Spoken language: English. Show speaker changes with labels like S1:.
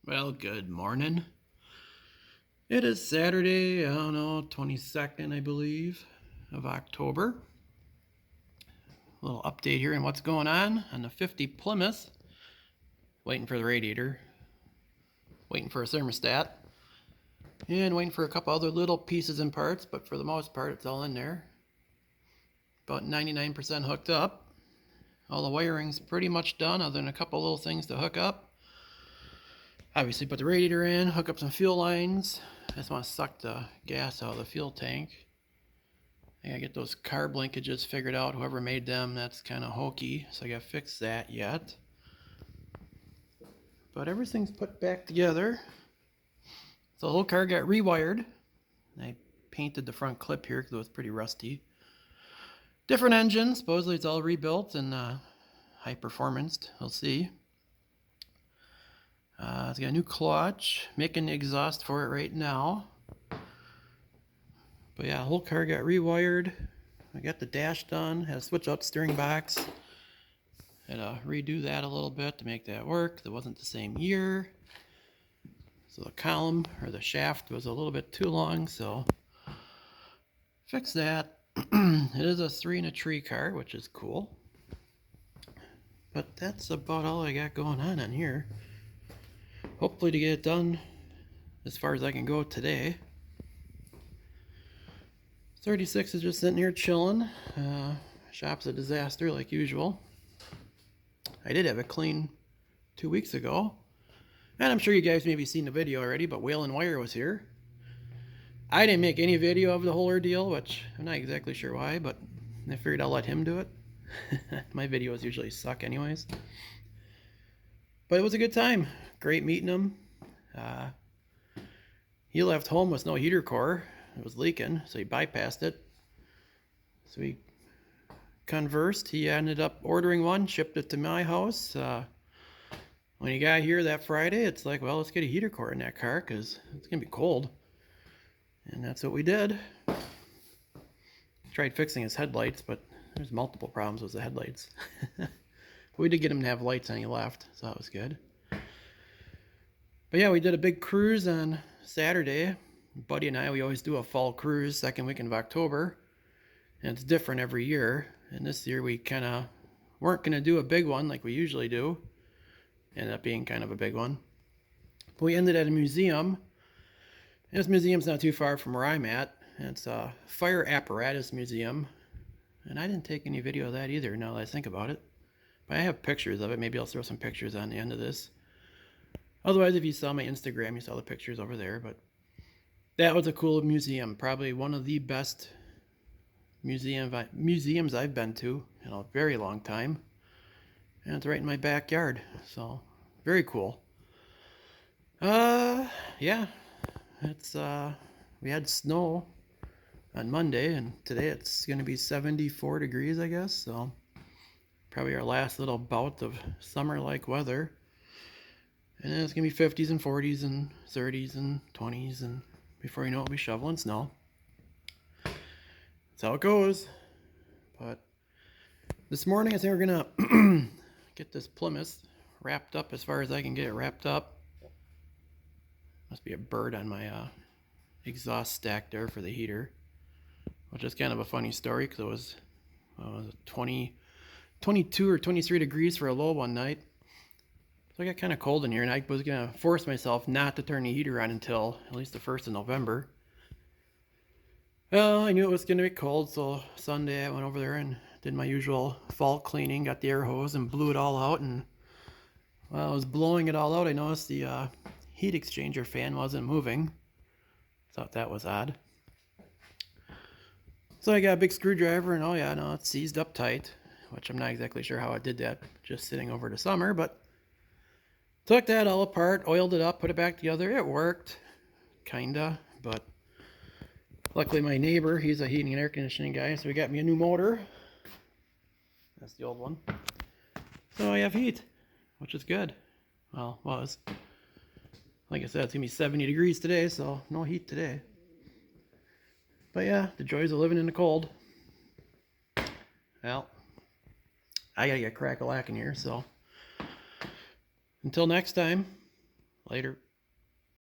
S1: Well, good morning. It is Saturday, I don't know, 22nd, I believe, of October. A little update here on what's going on the 50 Plymouth. Waiting for the radiator, waiting for a thermostat, and waiting for a couple other little pieces and parts, but for the most part, it's all in there. About 99% hooked up. All the wiring's pretty much done, other than a couple little things to hook up. Obviously, put the radiator in, hook up some fuel lines. I just want to suck the gas out of the fuel tank. I gotta get those carb linkages figured out. Whoever made them, that's kind of hokey, so I gotta fix that yet. But everything's put back together. So the whole car got rewired. I painted the front clip here because it was pretty rusty. Different engine. Supposedly it's all rebuilt and high performance. We'll see. It's got a new clutch. Making the exhaust for it right now. But yeah, the whole car got rewired. I got the dash done. Had to switch out the steering box. Had to redo that a little bit to make that work. That wasn't the same year. So the column or the shaft was a little bit too long, so fix that. It is a 3 in a tree car, which is cool. But that's about all I got going on in here. Hopefully to get it done as far as I can go today. 36 is just sitting here chilling. Shop's a disaster like usual. I did have it clean 2 weeks ago. And I'm sure you guys maybe seen the video already, but Waylon Wire was here. I didn't make any video of the whole ordeal, which I'm not exactly sure why, but I figured I'll let him do it. My videos usually suck anyways. But it was a good time. Great meeting him. He left home with no heater core. It was leaking, so he bypassed it. So we conversed. He ended up ordering one, shipped it to my house. When he got here that Friday, it's like, well, let's get a heater core in that car because it's going to be cold. And that's what we did. Tried fixing his headlights, but there's multiple problems with the headlights. But we did get him to have lights when he left, so that was good. But yeah, we did a big cruise on Saturday. Buddy and I, we always do a fall cruise second weekend of October. And it's different every year. And this year we kind of weren't going to do a big one like we usually do. Ended up being kind of a big one. But we ended at a museum. And this museum's not too far from where I'm at. It's a fire apparatus museum. And I didn't take any video of that either now that I think about it. But I have pictures of it. Maybe I'll throw some pictures on the end of this. Otherwise, if you saw my Instagram, you saw the pictures over there. But that was a cool museum. Probably one of the best museums I've been to in a very long time. And it's right in my backyard. So, very cool. Yeah. It's, we had snow on Monday, and today it's going to be 74 degrees, I guess. So, probably our last little bout of summer-like weather. And then it's going to be 50s and 40s and 30s and 20s, and before you know it, we'll be shoveling snow. That's how it goes. But this morning, I think we're going to get this Plymouth wrapped up as far as I can get it wrapped up. Must be a bird on my exhaust stack there for the heater, which is kind of a funny story because it was 22 or 23 degrees for a low one night. So I got kind of cold in here, and I was going to force myself not to turn the heater on until at least the 1st of November. Well, I knew it was going to be cold, so Sunday I went over there and did my usual fall cleaning, got the air hose and blew it all out. And while I was blowing it all out, I noticed the heat exchanger fan wasn't moving. Thought that was odd. So I got a big screwdriver, and oh yeah, no, it's seized up tight, which I'm not exactly sure how I did that just sitting over the summer, but took that all apart, oiled it up, put it back together. It worked, kinda, but luckily my neighbor, he's a heating and air conditioning guy, so he got me a new motor. That's the old one. So I have heat, which is good. Well, was. Like I said, it's going to be 70 degrees today, so no heat today. But yeah, the joys of living in the cold. Well, I got to get crack-a-lacking here, so until next time, Later.